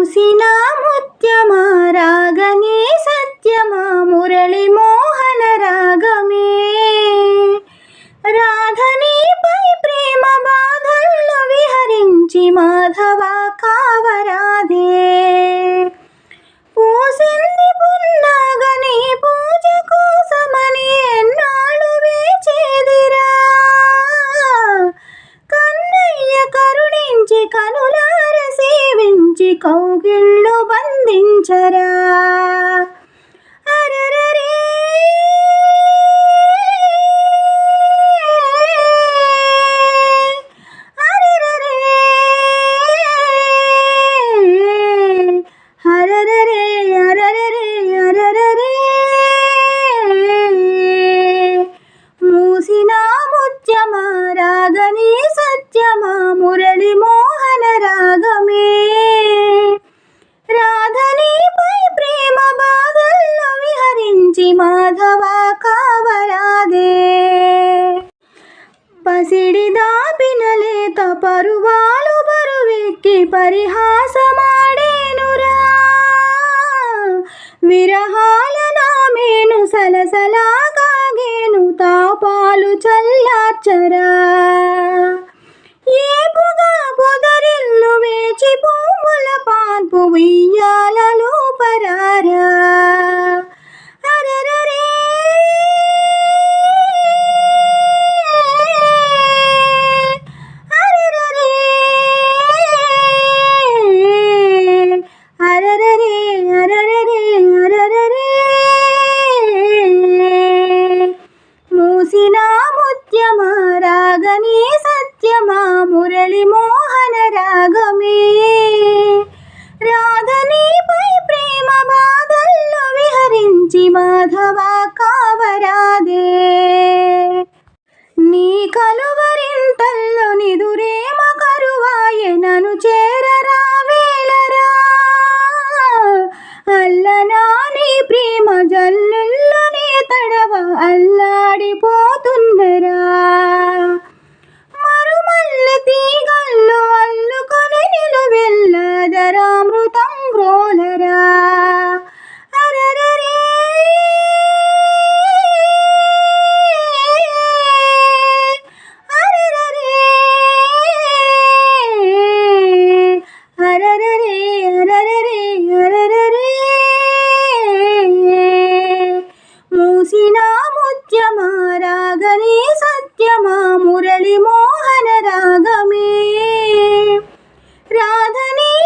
మూసిన ముత్యమా రాగమే సత్యమా మురళి మోహన రాగమే రాధనీపై ప్రేమ బాధల్లో విహరించి మాధవ కావరాదే పూసింది పున్నాగని పూజ కోసమని ఎన్నాళ్ళు వేచేదిరా కన్నయ్య కరుణించి కనులార సేవించి కౌగిళ్ళు బంధించరా అరరరే అరరరే అరరరే అరరరే మూసిన ముత్యమా రాగమే సత్యమా మురళి మోహన రాగమే రాధనీపై ప్రేమ బాధల్లో విహరించి మాధవ కావరాదే పసిడి దాపిన లేత పరువాలు బరువెక్కి పరిహాసమాడేనురా విరహాల నామేను సలసలా కాగేను తాపాలు చల్లార్చరా ఏపుగా పొదరిల్లు వేచి పువ్వుల పాన్పు ఉయ్యాలలో పరారా అరరరే అరరరే అరరరే అరరరే అరరరే మూసిన ముత్యమా రాగమే సత్యమా మురళి మోహన రాగమే రాధనీపై ప్రేమ బాధల్లో విహరించి మాధవ కావరాదే నీ కలువరింతల్లో నిదురేమ కరువాయె నను చేరరా వేలరా అల్లనా నీ ప్రేమ జల్లుల్లోనే తడవ అల్లాడిపోతున్నరా మరుమల్లె తీగల్లో అల్లుకొని నిలువెల్లదరామృతం గ్రోలరా అరరరే అరరరే అరరరే